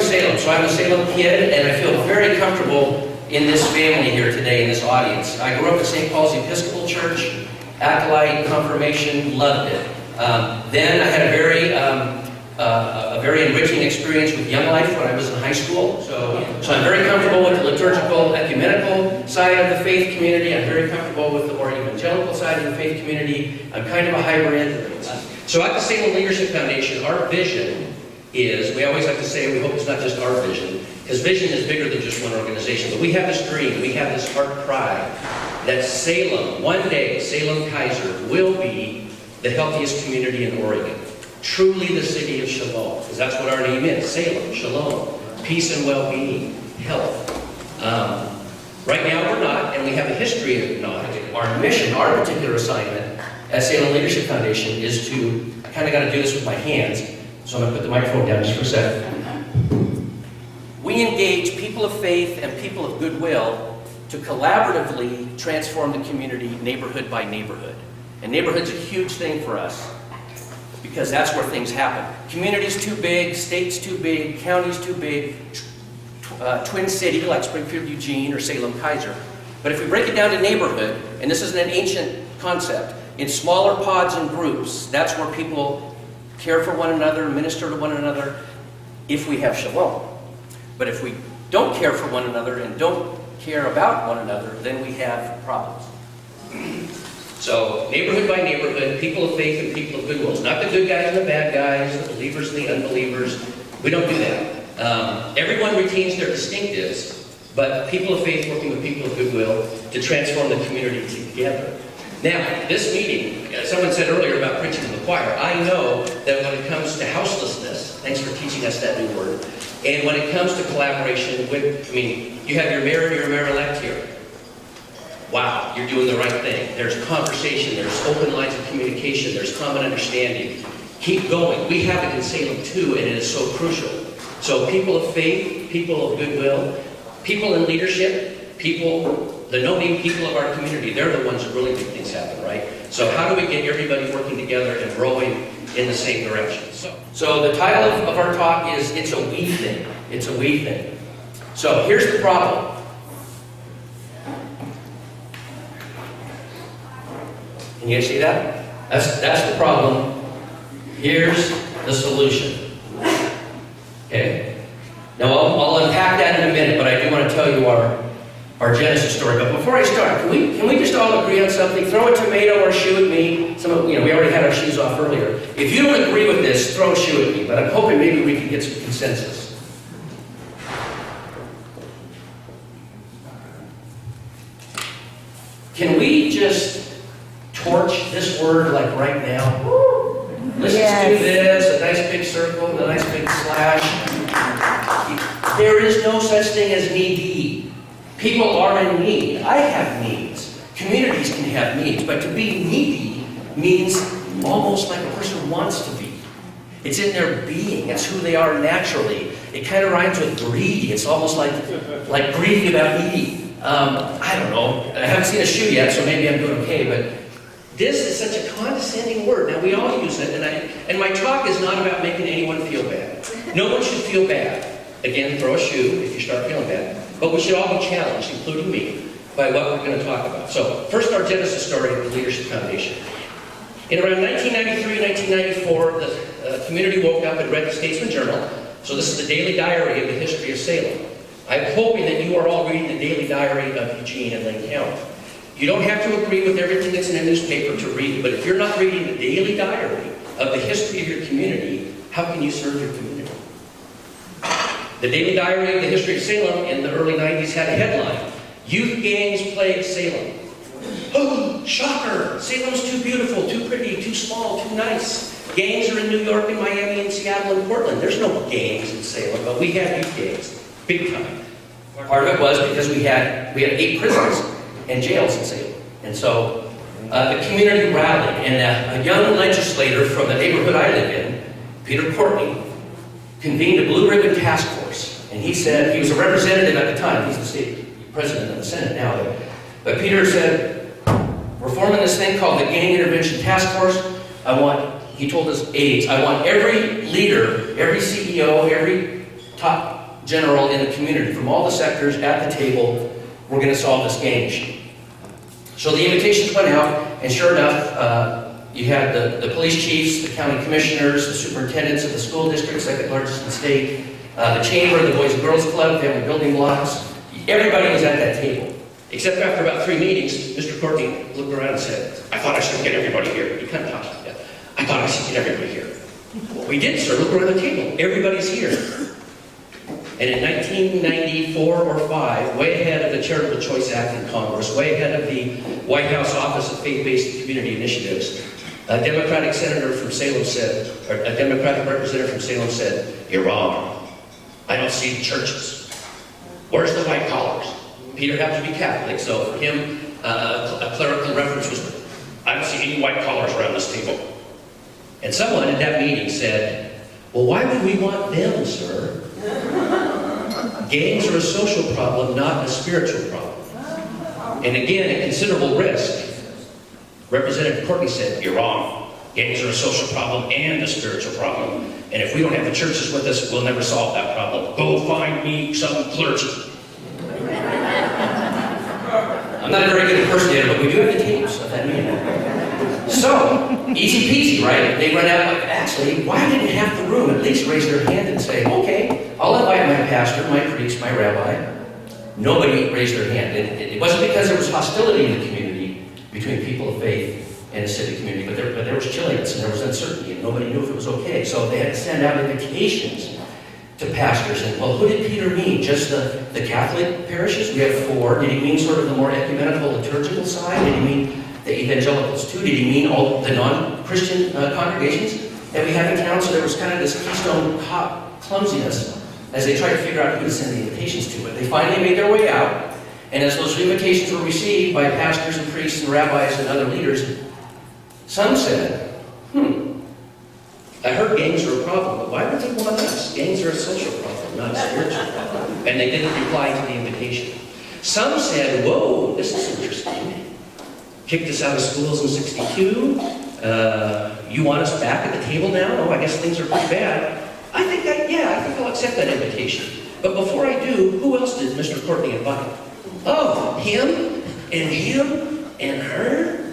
Salem, so I'm a Salem kid, and I feel very comfortable in this family here today, in this audience. I grew up at St. Paul's Episcopal Church, acolyte, confirmation, loved it. Then I had a very enriching experience with Young Life when I was in high school. So I'm very comfortable with the liturgical, ecumenical side of the faith community. I'm very comfortable with the more evangelical side of the faith community. I'm kind of a hybrid. So at the Salem Leadership Foundation, our vision is, we always like to say, we hope it's not just our vision, because vision is bigger than just one organization, but we have this dream, we have this heart cry that Salem, one day, Salem Kaiser, will be the healthiest community in Oregon. Truly the city of Shalom, because that's what our name is, Salem, Shalom, peace and well-being, health. Right now we're not, and we have a history of not. Our mission, our particular assignment at Salem Leadership Foundation is to, I kind of got to do this with my hands, so I'm going to put the microphone down just for a second. We engage people of faith and people of goodwill to collaboratively transform the community neighborhood by neighborhood. And neighborhood's a huge thing for us, because that's where things happen. Community's too big, state's too big, county's too big, Twin City like Springfield, Eugene, or Salem Kaiser. But if we break it down to neighborhood, and this is an ancient concept, in smaller pods and groups, that's where people care for one another, minister to one another, if we have shalom. But if we don't care for one another and don't care about one another, then we have problems. So, neighborhood by neighborhood, people of faith and people of goodwill. It's not the good guys and the bad guys, the believers and the unbelievers. We don't do that. Everyone retains their distinctives, but people of faith working with people of goodwill to transform the community together. Now, this meeting, someone said earlier about preaching to the choir. I know that when it comes to houselessness, thanks for teaching us that new word, and when it comes to collaboration with, you have your mayor and your mayor-elect here. Wow, you're doing the right thing. There's conversation, there's open lines of communication, there's common understanding. Keep going. We have it in Salem too, and it is so crucial. So people of faith, people of goodwill, people in leadership, the no-name people of our community, they're the ones that really make things happen, right? So how do we get everybody working together and rowing in the same direction? So the title of our talk is, It's a We Thing. It's a We Thing. So here's the problem. Can you guys see that? That's the problem. Here's the solution. Okay? Now I'll unpack that in a minute, but I do want to tell you our Genesis story. But before I start, can we just all agree on something? Throw a tomato or shoe at me. We already had our shoes off earlier. If you don't agree with this, throw a shoe at me. But I'm hoping maybe we can get some consensus. Can we just torch this word like right now? Let's just do this, a nice big circle, a nice big slash. There is no such thing as needy. People are in need. I have needs. Communities can have needs. But to be needy means almost like a person wants to be. It's in their being. It's who they are naturally. It kind of rhymes with greedy. It's almost like greedy about needy. I don't know. I haven't seen a shoe yet, so maybe I'm doing okay. But this is such a condescending word. Now, we all use it. And my talk is not about making anyone feel bad. No one should feel bad. Again, throw a shoe if you start feeling bad. But we should all be challenged, including me, by what we're going to talk about. So, first our Genesis story of the Leadership Foundation. In around 1993, 1994, the community woke up and read the Statesman Journal. So this is the daily diary of the history of Salem. I'm hoping that you are all reading the daily diary of Eugene and Lane County. You don't have to agree with everything that's in a newspaper to read, but if you're not reading the daily diary of the history of your community, how can you serve your community? The daily diary of the history of Salem in the early 90s had a headline, Youth Gangs Plague Salem. Oh, shocker! Salem's too beautiful, too pretty, too small, too nice. Gangs are in New York and Miami and Seattle and Portland. There's no gangs in Salem, but we had youth gangs, big time. Part of it was because we had 8 prisons and jails in Salem. And so the community rallied, and a young legislator from the neighborhood I live in, Peter Courtney, convened a blue ribbon task force. And he said, he was a representative at the time, he's the state president of the Senate now, but Peter said, we're forming this thing called the Gang Intervention Task Force. He told us aides, I want every leader, every CEO, every top general in the community from all the sectors at the table. We're going to solve this gang issue. So the invitations went out, and sure enough, you had the police chiefs, the county commissioners, the superintendents of the school districts, second largest in the state, the chamber, the Boys and Girls Club, family building blocks. Everybody was at that table. Except after about 3 meetings, Mr. Courtney looked around and said, I thought I should get everybody here. He kind of talked like that. I thought I should get everybody here. Well, we did, sir. Look around the table. Everybody's here. And in 1994 or 5, way ahead of the Charitable Choice Act in Congress, way ahead of the White House Office of Faith-Based Community Initiatives, a Democratic senator from Salem said, or a Democratic representative from Salem said, you're wrong. I don't see the churches. Where's the white collars? Peter happened to be Catholic, so for him, a clerical reference was, I don't see any white collars around this table. And someone at that meeting said, well, why would we want them, sir? Gangs are a social problem, not a spiritual problem. And again, at considerable risk, Representative Courtney said, you're wrong. Gangs are a social problem and a spiritual problem. And if we don't have the churches with us, we'll never solve that problem. Go find me some clergy. I'm not a very good impersonator, but we do have the tapes of that meeting. So, easy peasy, right? They run out, like, actually, why didn't half the room at least raise their hand and say, okay, I'll invite my pastor, my priest, my rabbi. Nobody raised their hand. It wasn't because there was hostility in the community between people of faith and the civic community, but there was chilliness and there was uncertainty, and nobody knew if it was okay. So they had to send out invitations to pastors. And, well, who did Peter mean? Just the Catholic parishes? We have 4. Did he mean sort of the more ecumenical liturgical side? Did he mean the evangelicals too? Did he mean all the non-Christian congregations that we have in town? So there was kind of this Keystone Cop clumsiness as they tried to figure out who to send the invitations to. But they finally made their way out, and as those invitations were received by pastors and priests and rabbis and other leaders, some said, I heard gangs are a problem, but why would they want us? Gangs are a social problem, not a spiritual problem. And they didn't reply to the invitation. Some said, whoa, this is interesting. Kicked us out of schools in '62. You want us back at the table now? Oh, I guess things are pretty bad. I think I'll accept that invitation. But before I do, who else did Mr. Courtney invite? Oh, him and her?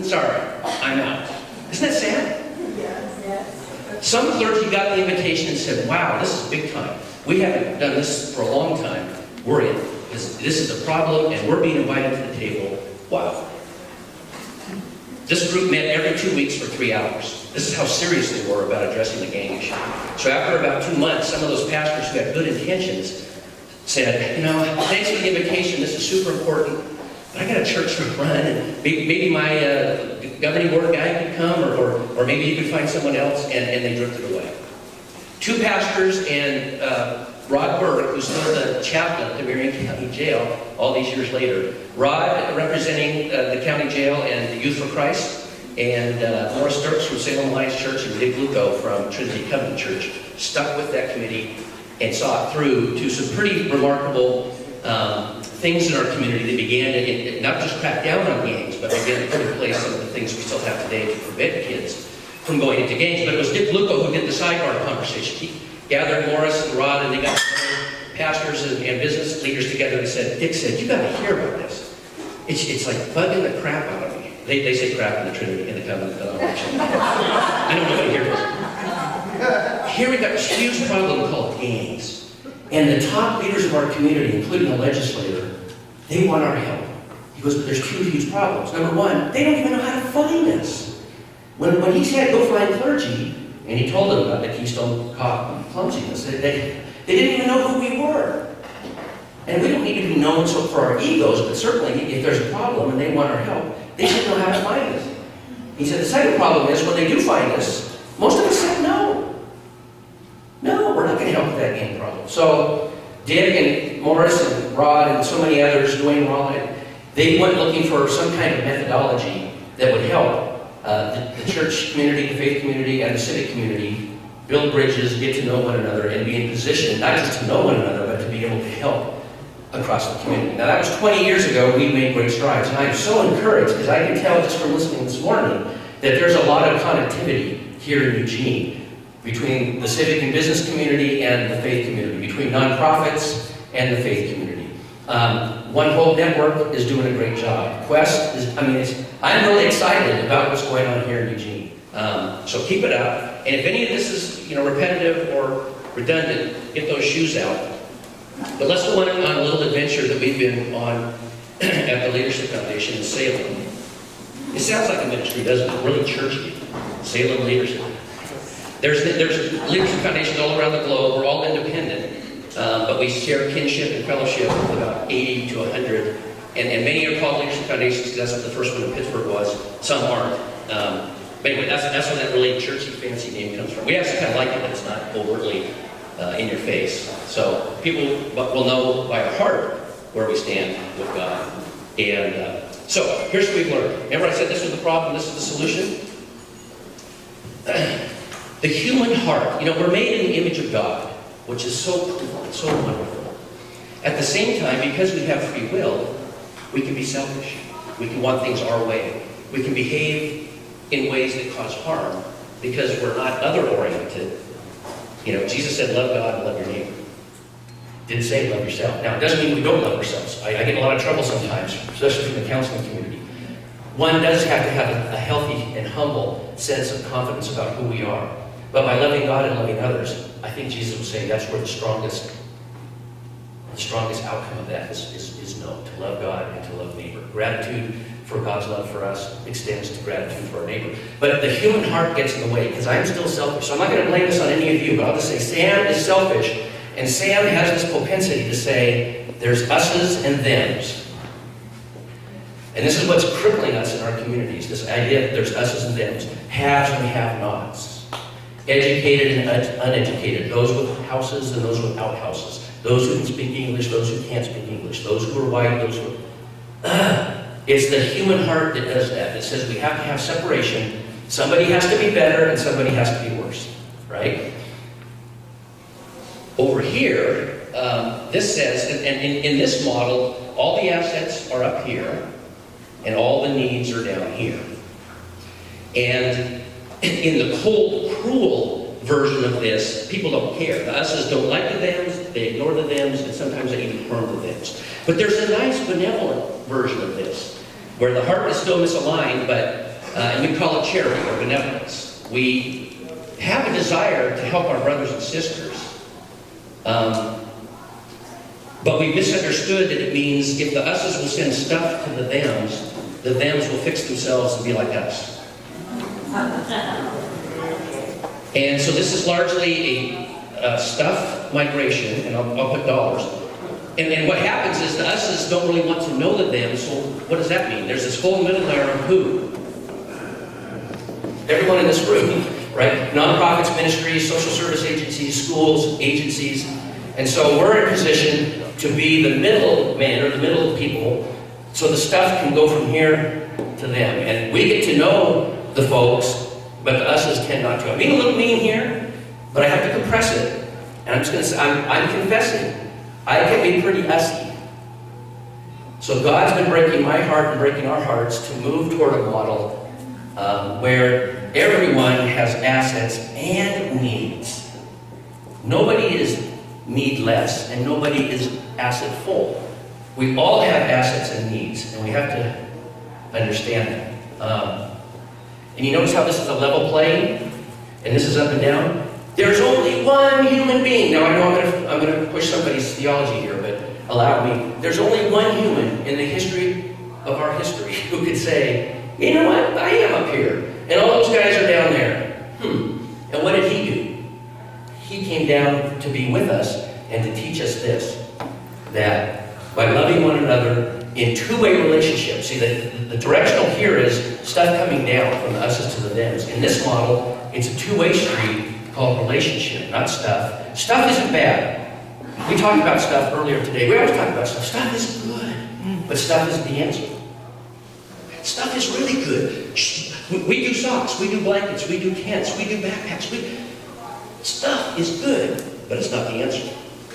Sorry, I'm out. Isn't that sad? Yes. Some clergy got the invitation and said, wow, this is big time. We haven't done this for a long time. We're in. This is a problem, and we're being invited to the table. Wow. This group met every 2 weeks for 3 hours. This is how serious they were about addressing the gang issue. So after about 2 months, some of those pastors who had good intentions said, you know, thanks for the invitation. This is super important. But I got a church to run, and maybe my governing board guy could come, or maybe you could find someone else, and they drifted away. 2 pastors and Rod Burke, who's still the chaplain at the Marion County Jail all these years later. Rod representing the county jail and the Youth for Christ, and Morris Dirks from Salem Alliance Church, and Dick Luco from Trinity Covenant Church stuck with that committee and saw it through to some pretty remarkable things in our community that began to not just crack down on gangs, but began to put in place some of the things we still have today to prevent kids from going into gangs. But it was Dick Luco who did the sidebar conversation. He gathered Morris and Rod, and they got pastors and business leaders together and said, Dick said, you got to hear about this. It's like bugging the crap out of me. They say crap in the Trinity, in the Covenant denomination. I don't know what to hear about. Here we got this huge problem called gangs. And the top leaders of our community, including the legislator, they want our help. He goes, but there's 2 huge problems. Number 1, they don't even know how to find us. When he said, go find clergy, and he told them about the Keystone Cop clumsiness, they didn't even know who we were. And we don't need to be known so for our egos, but certainly if there's a problem and they want our help, they should know how to find us. He said, the second problem is when they do find us, most of us said no. No, we're not going to help with that gang problem. So Dick and Morris and Rod and so many others, Dwayne Rollin, they went looking for some kind of methodology that would help the church community, the faith community, and the civic community build bridges, get to know one another, and be in position, not just to know one another, but to be able to help across the community. Now that was 20 years ago. We made great strides, and I'm so encouraged because I can tell just from listening this morning that there's a lot of connectivity here in Eugene. between the civic and business community and the faith community, between nonprofits and the faith community. One Hope Network is doing a great job. Quest is, I'm really excited about what's going on here in Eugene. So keep it up. And if any of this is, repetitive or redundant, get those shoes out. But let's go on a little adventure that we've been on at the Leadership Foundation in Salem. It sounds like a ministry, doesn't it? Really churchy. Salem Leadership. There's leadership foundations all around the globe. We're all independent, but we share kinship and fellowship with about 80 to 100. And many are called leadership foundations because that's what the first one in Pittsburgh was. Some aren't. But anyway, that's where that really churchy, fancy name comes from. We actually kind of like it, but it's not overtly in your face. So people will know by our heart where we stand with God. And so here's what we've learned. Remember I said this was the problem, this is the solution? The human heart. We're made in the image of God, which is so cool and so wonderful. At the same time, because we have free will, we can be selfish. We can want things our way. We can behave in ways that cause harm because we're not other-oriented. Jesus said, love God and love your neighbor. Didn't say love yourself. Now, it doesn't mean we don't love ourselves. I get in a lot of trouble sometimes, especially from the counseling community. One does have to have a healthy and humble sense of confidence about who we are. But by loving God and loving others, I think Jesus would say that's where the strongest outcome of that is known, to love God and to love neighbor. Gratitude for God's love for us extends to gratitude for our neighbor. But the human heart gets in the way, because I'm still selfish. So I'm not going to blame this on any of you, but I'll just say Sam is selfish, and Sam has this propensity to say there's us's and them's. And this is what's crippling us in our communities, this idea that there's us's and them's, haves and have-nots, educated and uneducated, those with houses and those without houses, those who can speak English, those who can't speak English, those who are white, those who are... It's the human heart that does that. It says we have to have separation. Somebody has to be better and somebody has to be worse, right? Over here, this says, and in this model, all the assets are up here and all the needs are down here. And in the cold, cruel version of this, people don't care. The us's don't like the thems, they ignore the thems, and sometimes they even harm the thems. But there's a nice benevolent version of this, where the heart is still misaligned, but and we call it charity or benevolence. We have a desire to help our brothers and sisters, but we misunderstood that it means if the us's will send stuff to the thems will fix themselves and be like us. And so this is largely a stuff migration, and I'll put dollars. And what happens is the us's don't really want to know the them, so what does that mean? There's this whole middle layer of who? Everyone in this room, right? Nonprofits, ministries, social service agencies, schools, agencies. And so we're in a position to be the middle man or the middle people, so the stuff can go from here to them. And we get to know the folks, but the us's tend not to. I'm being a little mean here, but I have to compress it. And I'm just going to say, I'm confessing. I can be pretty ussy. So God's been breaking my heart and breaking our hearts to move toward a model where everyone has assets and needs. Nobody is needless and nobody is asset full. We all have assets and needs, and we have to understand that. And you notice how this is a level plane, and this is up and down? There's only one human being. Now I know I'm going to push somebody's theology here, but allow me. There's only one human in the history of our history who could say, you know what, I am up here, and all those guys are down there. And what did he do? He came down to be with us and to teach us this, that by loving one another in two-way relationships, see the directional here is stuff coming down from the us's to the thems. In this model, it's a two-way street called relationship, not stuff. Stuff isn't bad. We talked about stuff earlier today. We always talk about stuff. Stuff is good, but stuff isn't the answer. Stuff is really good. We do socks, we do blankets, we do tents, we do backpacks. Stuff is good, but it's not the answer.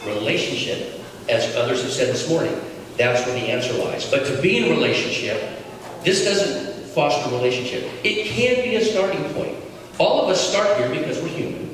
Relationship, as others have said this morning, that's where the answer lies. But to be in a relationship, this doesn't foster a relationship. It can be a starting point. All of us start here because we're human.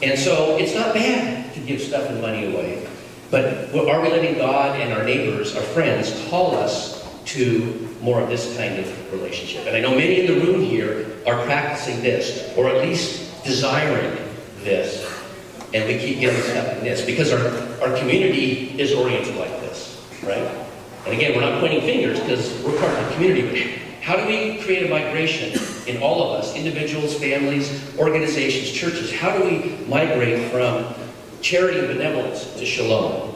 And so it's not bad to give stuff and money away. But are we letting God and our neighbors, our friends, call us to more of this kind of relationship? And I know many in the room here are practicing this, or at least desiring this. And we keep getting stuck in this because our community is oriented like this, right? And again, we're not pointing fingers because we're part of the community. But how do we create a migration in all of us, individuals, families, organizations, churches? How do we migrate from charity and benevolence to shalom?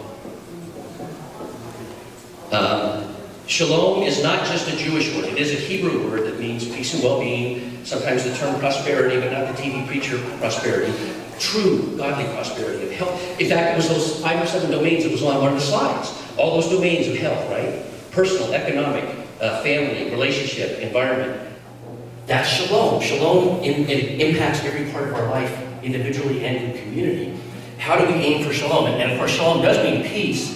Shalom is not just a Jewish word. It is a Hebrew word that means peace and well-being. Sometimes the term prosperity, but not the TV preacher prosperity. True, godly prosperity of health. In fact, it was those 5 or 7 domains that was on one of the slides. All those domains of health, right? Personal, economic, family, relationship, environment. That's shalom. Shalom it impacts every part of our life, individually and in community. How do we aim for shalom? And of course, shalom does mean peace.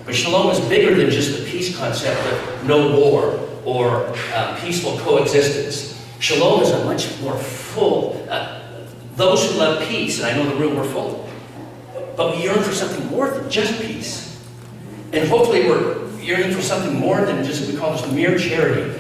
But shalom is bigger than just the peace concept of no war or peaceful coexistence. Shalom is a much more full, those who love peace, and I know the room we're full, but we yearn for something more than just peace. And hopefully we're yearning for something more than just what we call this mere charity.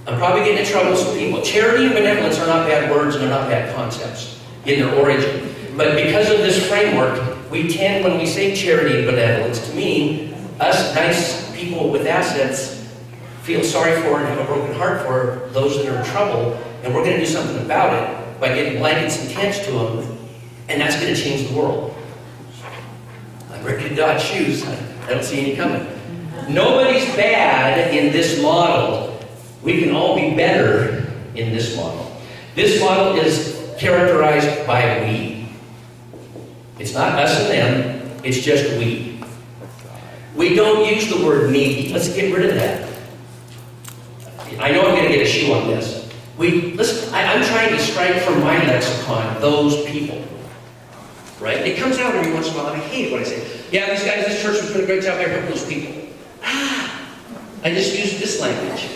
I'm probably getting in trouble with some people. Charity and benevolence are not bad words and they're not bad concepts in their origin. But because of this framework, we tend, when we say charity and benevolence, to mean us nice people with assets feel sorry for and have a broken heart for those that are in trouble, and we're going to do something about it by getting blankets and tents to them, and that's going to change the world. Like Rick Dodge shoes, I don't see any coming. Nobody's bad in this model. We can all be better in this model. This model is characterized by we. It's not us and them, it's just we. We don't use the word me. Let's get rid of that. I know I'm going to get a shoe on this. I'm trying to strike from my lexicon those people. Right? It comes out every once in a while, and I hate it when I say, yeah, these guys, this church was doing a great job there helping those people. I just used this language.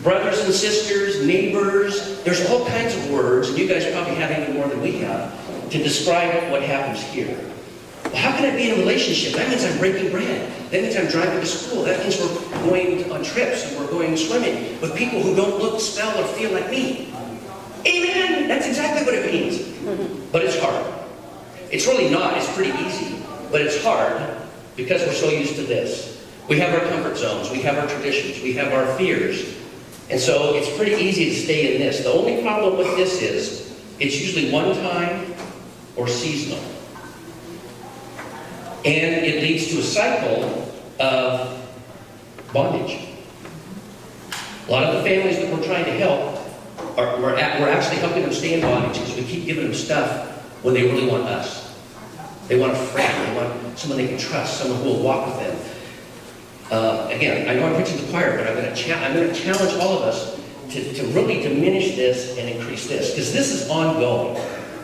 Brothers and sisters, neighbors, there's all kinds of words, and you guys probably have even more than we have, to describe what happens here. Well, how can I be in a relationship? That means I'm breaking bread. That means I'm driving to school. That means we're going on trips and we're going swimming with people who don't look, smell, or feel like me. Amen! That's exactly what it means. But it's hard. It's really not. It's pretty easy. But it's hard because we're so used to this. We have our comfort zones. We have our traditions. We have our fears. And so it's pretty easy to stay in this. The only problem with this is it's usually one time or seasonal. And it leads to a cycle of bondage. A lot of the families that we're trying to help, we're actually helping them stay in bondage because we keep giving them stuff when they really want us. They want a friend. They want someone they can trust, someone who will walk with them. Again, I know I'm preaching to the choir, but I'm going to challenge all of us to really diminish this and increase this, because this is ongoing,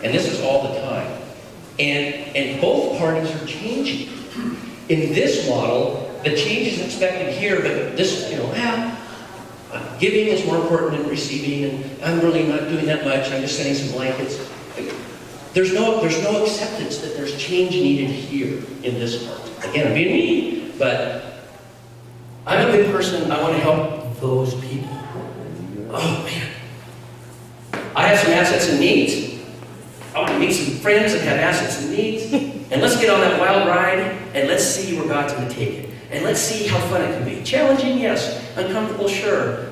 and this is all the time. And both parties are changing. In this model, the change is expected here, but this, giving is more important than receiving, and I'm really not doing that much, I'm just sending some blankets. There's no acceptance that there's change needed here in this part. Again, I'm being mean, but I'm a good person, I want to help those people. Oh man. I have some assets and needs. I want to meet some friends that have assets and needs. And let's get on that wild ride, and let's see where God's going to take it. And let's see how fun it can be. Challenging, yes. Uncomfortable, sure.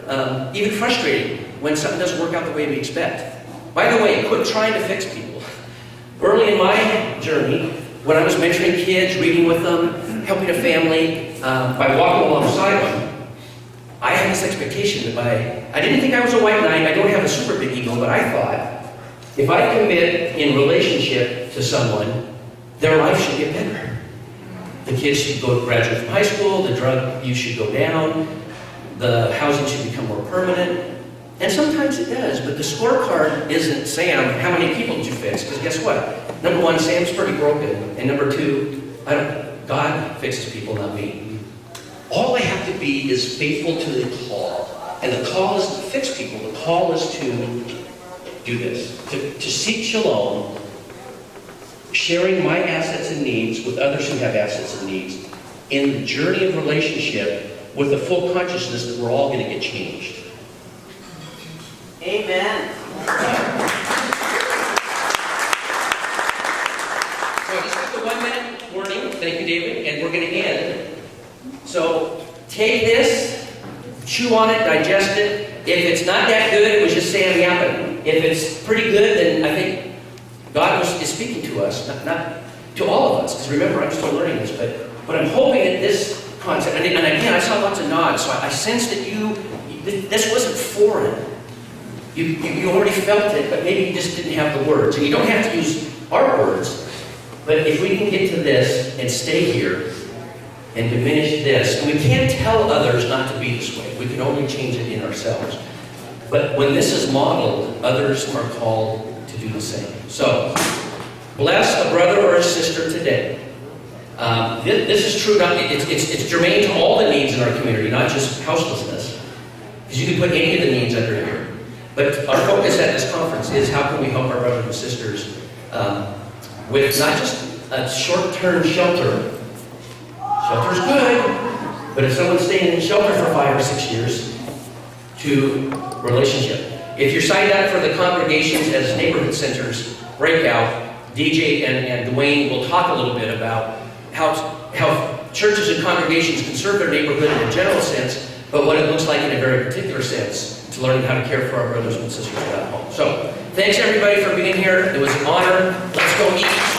Even frustrating when something doesn't work out the way we expect. By the way, quit trying to fix people. Early in my journey, when I was mentoring kids, reading with them, helping a family, by walking alongside them, I had this expectation that I didn't think I was a white knight, I don't have a super big ego, but I thought, if I commit in relationship to someone, their life should get better. The kids should graduate from high school, the drug use should go down, the housing should become more permanent. And sometimes it does, but the scorecard isn't, Sam, how many people did you fix? Because guess what? Number one, Sam's pretty broken. And number two, God fixes people, not me. All I have to be is faithful to the call. And the call isn't to fix people, the call is to do this, to seek shalom sharing my assets and needs with others who have assets and needs in the journey of relationship with the full consciousness that we're all going to get changed. Amen. So I just got the 1 minute warning. Thank you, David. And we're going to end. So take this, chew on it, digest it. If it's not that good, it was just Sam yapping. If it's pretty good, then I think God is speaking to us, not to all of us. Because remember, I'm still learning this, but I'm hoping that this concept, and again, I saw lots of nods, so I sensed that this wasn't foreign. You already felt it, but maybe you just didn't have the words. And you don't have to use our words, but if we can get to this and stay here and diminish this, and we can't tell others not to be this way. We can only change it in ourselves. But when this is modeled, others are called to do the same. So, bless a brother or a sister today. This is true. It's germane to all the needs in our community, not just houselessness. Because you can put any of the needs under here. But our focus at this conference is how can we help our brothers and sisters with not just a short-term shelter. Shelter's good, but if someone's staying in shelter for 5 or 6 years, to relationship. If you're signed up for the congregations as neighborhood centers breakout, DJ and Dwayne will talk a little bit about how churches and congregations can serve their neighborhood in a general sense, but what it looks like in a very particular sense to learning how to care for our brothers and sisters at home. So, thanks everybody for being here. It was an honor. Let's go eat.